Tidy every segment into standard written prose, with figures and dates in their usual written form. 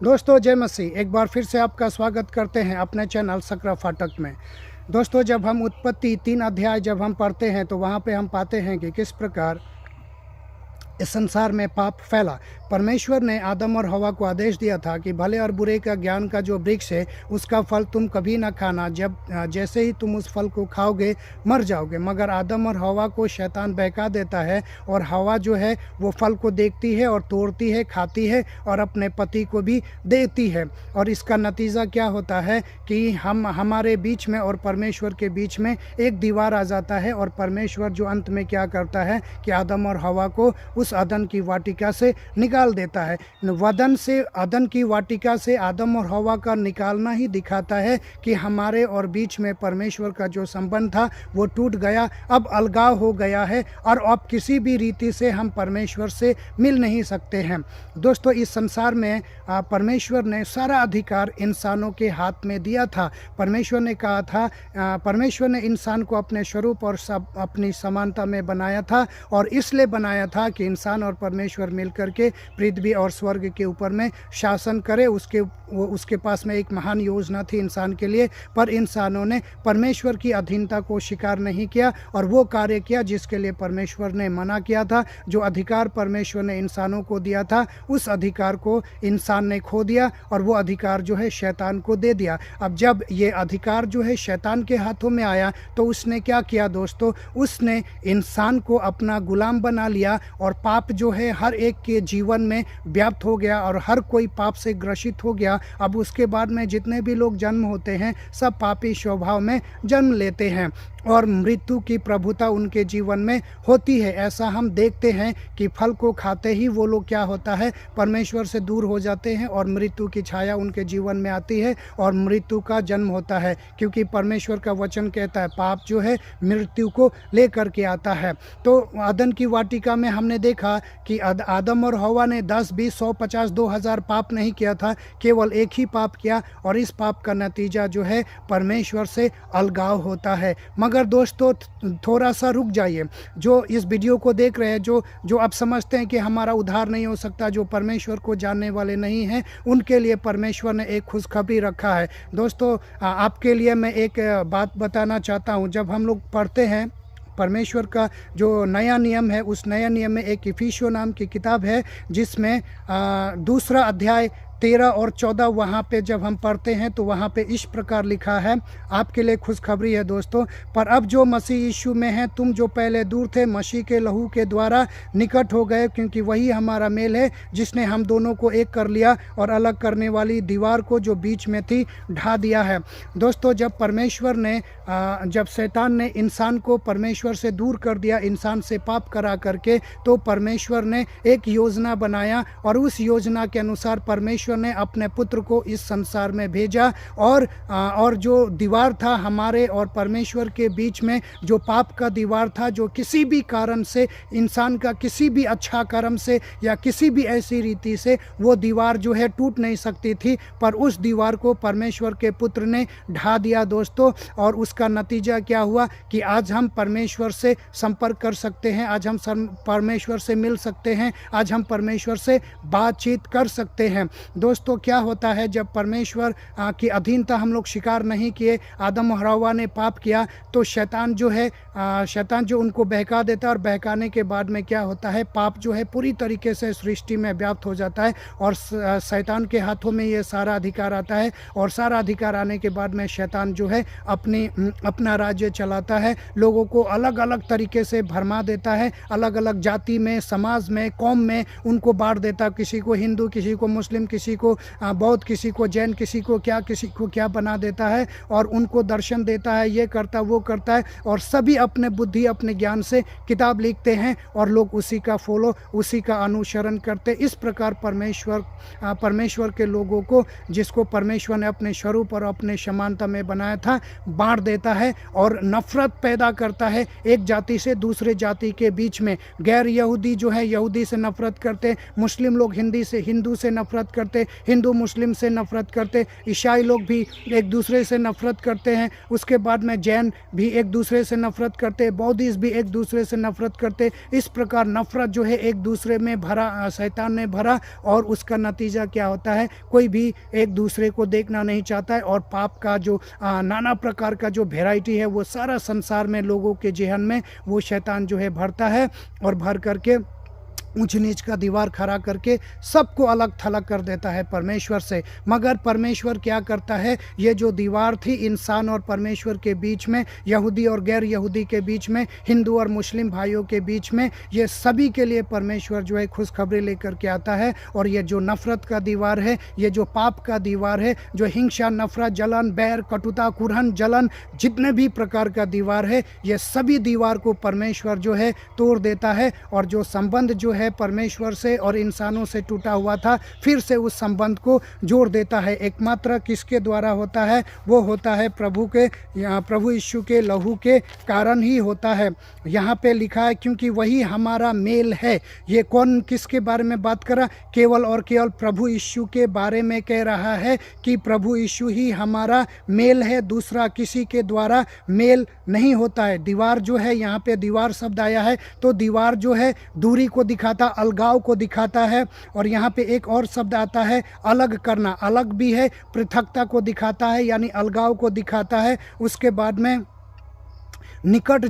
दोस्तों जय मसीह। एक बार फिर से आपका स्वागत करते हैं अपने चैनल सकरा फाटक में। दोस्तों जब हम उत्पत्ति 3 अध्याय जब हम पढ़ते हैं तो वहाँ पे हम पाते हैं कि किस प्रकार इस संसार में पाप फैला। परमेश्वर ने आदम और हवा को आदेश दिया था कि भले और बुरे का ज्ञान का जो वृक्ष है उसका फल तुम कभी ना खाना, जब जैसे ही तुम उस फल को खाओगे मर जाओगे। मगर आदम और हवा को शैतान बहका देता है और हवा जो है वो फल को देखती है और तोड़ती है, खाती है और अपने पति को भी देती है। और इसका नतीजा क्या होता है कि हमारे बीच में और परमेश्वर के बीच में एक दीवार आ जाता है। और परमेश्वर जो अंत में क्या करता है कि आदम और हवा को उस अदन की वाटिका से निकाल देता है। अदन की वाटिका से आदम और हवा का निकालना ही दिखाता है कि हमारे और बीच में परमेश्वर का जो संबंध था वो टूट गया, अब अलगाव हो गया है और अब किसी भी रीति से हम परमेश्वर से मिल नहीं सकते हैं। दोस्तों इस संसार में परमेश्वर ने सारा अधिकार इंसानों के हाथ में दिया था। परमेश्वर ने कहा था, परमेश्वर ने इंसान को अपने स्वरूप और अपनी समानता में बनाया था और इसलिए बनाया था कि इंसान और परमेश्वर मिलकर के पृथ्वी और स्वर्ग के ऊपर में शासन करे। उसके पास में एक महान योजना थी इंसान के लिए, पर इंसानों ने परमेश्वर की अधीनता को स्वीकार नहीं किया और वो कार्य किया जिसके लिए परमेश्वर ने मना किया था। जो अधिकार परमेश्वर ने इंसानों को दिया था उस अधिकार को इंसान ने खो दिया और वो अधिकार जो है शैतान को दे दिया। अब जब ये अधिकार जो है शैतान के हाथों में आया तो उसने क्या किया दोस्तों, उसने इंसान को अपना गुलाम बना लिया और पाप जो है हर एक के जीवन में व्याप्त हो गया और हर कोई पाप से ग्रसित हो गया। अब उसके बाद में जितने भी लोग जन्म होते हैं सब पापी स्वभाव में जन्म लेते हैं और मृत्यु की प्रभुता उनके जीवन में होती है। ऐसा हम देखते हैं कि फल को खाते ही वो लोग क्या होता है, परमेश्वर से दूर हो जाते हैं और मृत्यु की छाया उनके जीवन में आती है और मृत्यु का जन्म होता है। क्योंकि परमेश्वर का वचन कहता है पाप जो है मृत्यु को लेकर के आता है। तो अदन की वाटिका में हमने देखा कि आदम और हवा ने 10, 20, 100, 50, 2000 पाप नहीं किया था, केवल एक ही पाप किया और इस पाप का नतीजा जो है परमेश्वर से अलगाव होता है। मगर दोस्तों थोड़ा सा रुक जाइए, जो इस वीडियो को देख रहे हैं, जो आप समझते हैं कि हमारा उद्धार नहीं हो सकता, जो परमेश्वर को जानने वाले नहीं हैं, उनके लिए परमेश्वर ने एक खुशखबरी रखा है। दोस्तों आपके लिए मैं एक बात बताना चाहता हूँ। जब हम लोग पढ़ते हैं परमेश्वर का जो नया नियम है, उस नया नियम में एक इफिसियों नाम की किताब है जिसमें दूसरा अध्याय 13 और 14 वहाँ पे जब हम पढ़ते हैं तो वहाँ पे इस प्रकार लिखा है। आपके लिए खुशखबरी है दोस्तों, पर अब जो मसीह यीशु में है, तुम जो पहले दूर थे मसीह के लहू के द्वारा निकट हो गए, क्योंकि वही हमारा मेल है जिसने हम दोनों को एक कर लिया और अलग करने वाली दीवार को जो बीच में थी ढा दिया है। दोस्तों जब परमेश्वर ने जब शैतान ने इंसान को परमेश्वर से दूर कर दिया, इंसान से पाप करा करके, तो परमेश्वर ने एक योजना बनाया और उस योजना के अनुसार परमेश्वर ने अपने पुत्र को इस संसार में भेजा और जो दीवार था हमारे और परमेश्वर के बीच में, जो पाप का दीवार था, जो किसी भी कारण से इंसान का किसी भी अच्छा कर्म से या किसी भी ऐसी रीति से वो दीवार जो है टूट नहीं सकती थी, पर उस दीवार को परमेश्वर के पुत्र ने ढा दिया दोस्तों। और उसका नतीजा क्या हुआ कि आज हम परमेश्वर से संपर्क कर सकते हैं, आज हम परमेश्वर से मिल सकते हैं, आज हम परमेश्वर से बातचीत कर सकते हैं। दोस्तों क्या होता है जब परमेश्वर की अधीनता हम लोग स्वीकार नहीं किए, आदम और हव्वा ने पाप किया, तो शैतान जो उनको बहका देता है और बहकाने के बाद में क्या होता है, पाप जो है पूरी तरीके से सृष्टि में व्याप्त हो जाता है और शैतान के हाथों में ये सारा अधिकार आता है। और सारा अधिकार आने के बाद में शैतान जो है अपना राज्य चलाता है, लोगों को अलग अलग तरीके से भरमा देता है, अलग अलग जाति में, समाज में, कौम में उनको बांट देता है। किसी को हिंदू, किसी को मुस्लिम, किसी को बौद्ध, किसी को जैन, किसी को क्या बना देता है और उनको दर्शन देता है, ये करता वो करता है और सभी अपने बुद्धि अपने ज्ञान से किताब लिखते हैं और लोग उसी का फॉलो, उसी का अनुसरण करते। इस प्रकार परमेश्वर के लोगों को, जिसको परमेश्वर ने अपने स्वरूप और अपने समानता में बनाया था, बांट देता है और नफरत पैदा करता है एक जाति से दूसरे जाति के बीच में। गैर यहूदी जो है यहूदी से नफरत करते, मुस्लिम लोग हिंदू से नफरत करते, करते, हिंदू मुस्लिम से नफ़रत करते, ईसाई लोग भी एक दूसरे से नफ़रत करते हैं, उसके बाद में जैन भी एक दूसरे से नफ़रत करते, बौद्धिस्ट भी एक दूसरे से नफ़रत करते। इस प्रकार नफ़रत जो है एक दूसरे में भरा, शैतान ने भरा, और उसका नतीजा क्या होता है, कोई भी एक दूसरे को देखना नहीं चाहता है, और पाप का जो नाना प्रकार का जो वैरायटी है वो सारा संसार में लोगों के जेहन में वो शैतान जो है भरता है, और भर करके ऊंच नीच का दीवार खड़ा करके सबको अलग थलग कर देता है परमेश्वर से। मगर परमेश्वर क्या करता है, ये जो दीवार थी इंसान और परमेश्वर के बीच में, यहूदी और गैर यहूदी के बीच में, हिंदू और मुस्लिम भाइयों के बीच में, ये सभी के लिए परमेश्वर जो है खुशखबरी लेकर के आता है। और ये जो नफ़रत का दीवार है, ये जो पाप का दीवार है, जो हिंसा, नफ़रत, जलन, बैर, कटुता, कुरहन, जलन, जितने भी प्रकार का दीवार है, ये सभी दीवार को परमेश्वर जो है तोड़ देता है। और जो संबंध जो है परमेश्वर से और इंसानों से टूटा हुआ था, फिर से उस संबंध को जोड़ देता है। एकमात्र किसके द्वारा होता है, वो होता है प्रभु यीशु के लहू के कारण ही होता है। यहाँ पे लिखा है क्योंकि वही हमारा मेल है। ये कौन किसके बारे में बात कर रहा, केवल और केवल प्रभु यीशु के बारे में कह रहा है कि प्रभु यीशु ही हमारा मेल है, दूसरा किसी के द्वारा मेल नहीं होता है। दीवार जो है, यहाँ पे दीवार शब्द आया है, तो दीवार जो है दूरी को दिखाता, अलगाव को दिखाता है। और यहाँ पे एक और शब्द आता है अलग करना, अलग भी है, पृथकता को दिखाता है, यानी अलगाव को दिखाता है। उसके बाद में निकट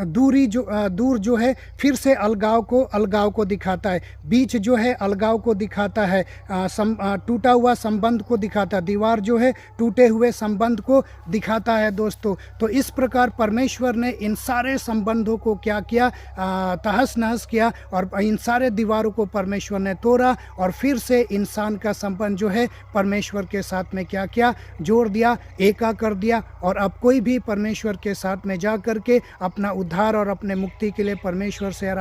दूर जो है, फिर से अलगाव को दिखाता है। बीच जो है अलगाव को दिखाता है, टूटा हुआ संबंध को दिखाता है। दीवार जो है टूटे हुए संबंध को दिखाता है दोस्तों। तो इस प्रकार परमेश्वर ने इन सारे संबंधों को क्या किया, तहस नहस किया, और इन सारे दीवारों को परमेश्वर ने तोड़ा, और फिर से इंसान का संबंध जो है परमेश्वर के साथ में क्या किया, जोड़ दिया, एका कर दिया। और अब कोई भी परमेश्वर के साथ में जा करके अपना उद्धार और अपने मुक्ति के लिए परमेश्वर से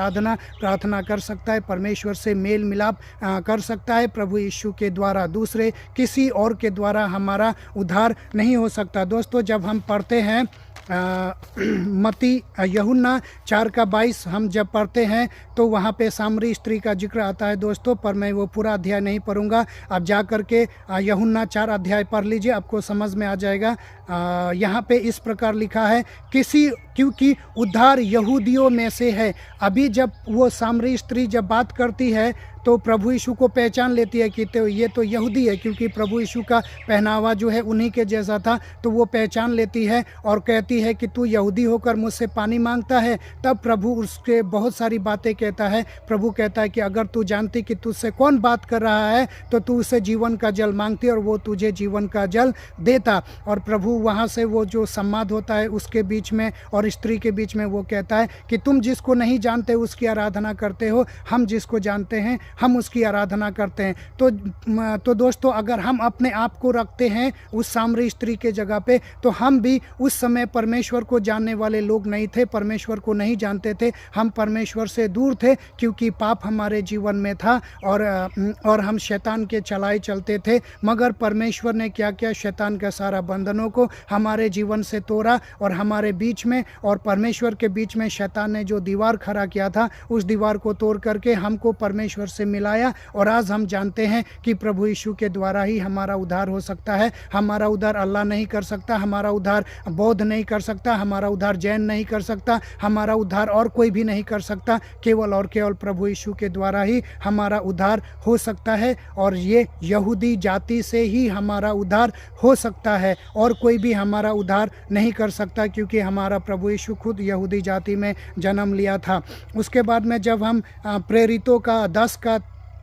प्रार्थना कर सकता है, परमेश्वर से मेल मिलाप कर सकता है प्रभु यीशु के द्वारा। दूसरे किसी और के द्वारा हमारा उद्धार नहीं हो सकता। दोस्तों, जब हम पढ़ते हैं मत्ती यूहन्ना 4:22 हम जब पढ़ते हैं तो वहाँ पे सामरी स्त्री का जिक्र आता है दोस्तों, पर मैं वो पूरा अध्याय नहीं पढ़ूंगा। आप जा कर के यूहन्ना 4 अध्याय पढ़ लीजिए, आपको समझ में आ जाएगा। यहाँ पे इस प्रकार लिखा है, क्योंकि उद्धार यहूदियों में से है। अभी जब वो सामरी स्त्री जब बात करती है तो प्रभु यीशु को पहचान लेती है कि तो ये तो यहूदी है, क्योंकि प्रभु यीशु का पहनावा जो है उन्हीं के जैसा था। तो वो पहचान लेती है और कहती है कि तू यहूदी होकर मुझसे पानी मांगता है। तब प्रभु उसके बहुत सारी बातें कहता है। प्रभु कहता है कि अगर तू जानती कि तुझसे कौन बात कर रहा है तो तू उससे जीवन का जल मांगती और वो तुझे जीवन का जल देता। और प्रभु वहाँ से वो जो संवाद होता है उसके बीच में और स्त्री के बीच में, वो कहता है कि तुम जिसको नहीं जानते उसकी आराधना करते हो, हम जिसको जानते हैं हम उसकी आराधना करते हैं। तो दोस्तों, अगर हम अपने आप को रखते हैं उस सामरी स्त्री के जगह पे, तो हम भी उस समय परमेश्वर को जानने वाले लोग नहीं थे, परमेश्वर को नहीं जानते थे, हम परमेश्वर से दूर थे, क्योंकि पाप हमारे जीवन में था और हम शैतान के चलाए चलते थे। मगर परमेश्वर ने क्या किया, शैतान का सारा बंधनों को हमारे जीवन से तोड़ा और हमारे बीच में और परमेश्वर के बीच में शैतान ने जो दीवार खड़ा किया था, उस दीवार को तोड़ करके हमको परमेश्वर से मिलाया। और आज हम जानते हैं कि प्रभु यीशु के द्वारा ही हमारा उद्धार हो सकता है। हमारा उद्धार अल्लाह नहीं कर सकता, हमारा उद्धार बौद्ध नहीं कर सकता, हमारा उद्धार जैन नहीं कर सकता, हमारा उद्धार और कोई भी नहीं कर सकता। केवल और केवल प्रभु यीशु के द्वारा ही हमारा उद्धार हो सकता है। और ये यहूदी जाति से ही हमारा उद्धार हो सकता है, और कोई भी हमारा उद्धार नहीं कर सकता, क्योंकि हमारा प्रभु यीशु खुद यहूदी जाति में जन्म लिया था। उसके बाद में जब हम प्रेरितों का 10 का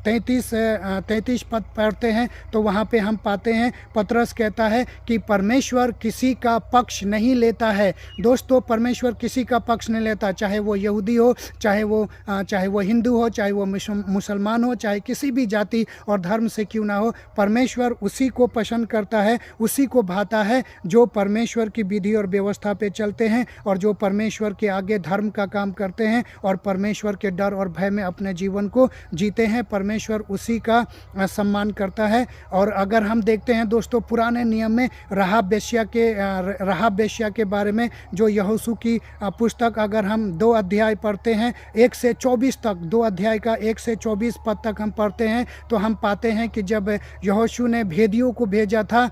33 पद पढ़ते हैं तो वहाँ पे हम पाते हैं, पतरस कहता है कि परमेश्वर किसी का पक्ष नहीं लेता है। दोस्तों, परमेश्वर किसी का पक्ष नहीं लेता, चाहे वो यहूदी हो, चाहे वो हिंदू हो, चाहे वो मुसलमान हो, चाहे किसी भी जाति और धर्म से क्यों ना हो। परमेश्वर उसी को पसंद करता है, उसी को भाता है जो परमेश्वर की विधि और व्यवस्था पे चलते हैं और जो परमेश्वर के आगे धर्म का काम करते हैं और परमेश्वर के डर और भय में अपने जीवन को जीते हैं। परमेश्वर परमेश्वर उसी का सम्मान करता है। और अगर हम देखते हैं दोस्तों पुराने नियम में राहाब वेश्या के बारे में, जो यहोशू की पुस्तक अगर हम 2 अध्याय पढ़ते हैं 1 से 24 तक, 2 अध्याय का 1 से 24 पद तक हम पढ़ते हैं, तो हम पाते हैं कि जब यहोशू ने भेदियों को भेजा था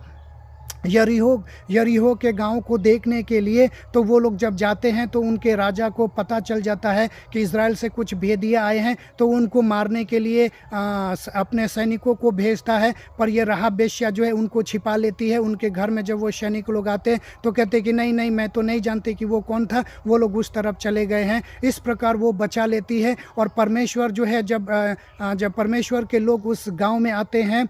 यरीहो के गांव को देखने के लिए, तो वो लोग जब जाते हैं तो उनके राजा को पता चल जाता है कि इज़राइल से कुछ भेदिए आए हैं, तो उनको मारने के लिए अपने सैनिकों को भेजता है। पर ये राहाब वेश्या जो है उनको छिपा लेती है। उनके घर में जब वो सैनिक लोग आते हैं तो कहते कि नहीं नहीं, मैं तो नहीं जानते कि वो कौन था, वो लोग उस तरफ चले गए हैं। इस प्रकार वो बचा लेती है। और परमेश्वर जो है जब परमेश्वर के लोग उस गाँव में आते हैं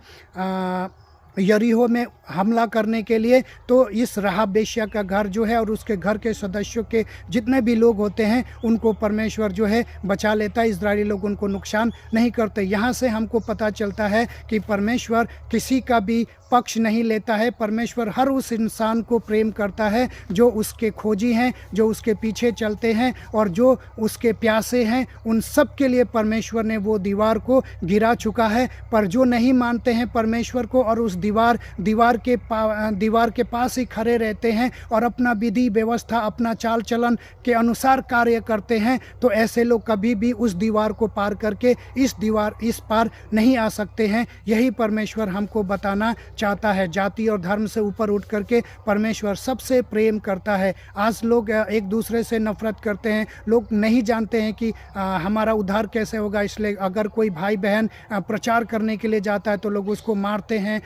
यरीहो में हमला करने के लिए, तो इस राहाब वेश्या का घर जो है और उसके घर के सदस्यों के जितने भी लोग होते हैं उनको परमेश्वर जो है बचा लेता है। इज़राइली लोग उनको नुकसान नहीं करते। यहाँ से हमको पता चलता है कि परमेश्वर किसी का भी पक्ष नहीं लेता है। परमेश्वर हर उस इंसान को प्रेम करता है जो उसके खोजी हैं, जो उसके पीछे चलते हैं और जो उसके प्यासे हैं। उन सब के लिए परमेश्वर ने वो दीवार को गिरा चुका है। पर जो नहीं मानते हैं परमेश्वर को और उस दीवार के पास ही खड़े रहते हैं और अपना विधि व्यवस्था, अपना चाल चलन के अनुसार कार्य करते हैं, तो ऐसे लोग कभी भी उस दीवार को पार करके इस पार नहीं आ सकते हैं। यही परमेश्वर हमको बताना चाहता है। जाति और धर्म से ऊपर उठ करके परमेश्वर सबसे प्रेम करता है। आज लोग एक दूसरे से नफरत करते हैं। लोग नहीं जानते हैं कि हमारा उद्धार कैसे होगा। इसलिए अगर कोई भाई बहन प्रचार करने के लिए जाता है तो लोग उसको मारते हैं,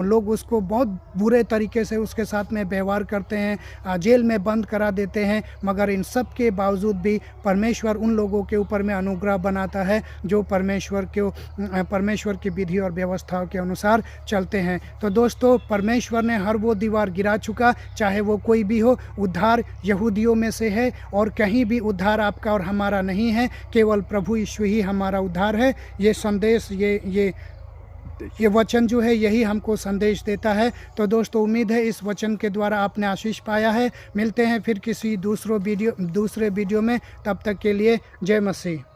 लोग उसको बहुत बुरे तरीके से उसके साथ में व्यवहार करते हैं, जेल में बंद करा देते हैं। मगर इन सब के बावजूद भी परमेश्वर उन लोगों के ऊपर में अनुग्रह बनाता है जो परमेश्वर की विधि और व्यवस्थाओं के अनुसार चलते हैं। तो दोस्तों परमेश्वर ने हर वो दीवार गिरा चुका, चाहे वो कोई भी हो। उद्धार यहूदियों में से है और कहीं भी उद्धार आपका और हमारा नहीं है, केवल प्रभु यीशु ही हमारा उद्धार है। ये संदेश ये वचन जो है यही हमको संदेश देता है। तो दोस्तों उम्मीद है इस वचन के द्वारा आपने आशीष पाया है। मिलते हैं फिर किसी दूसरे वीडियो में। तब तक के लिए जय मसीह।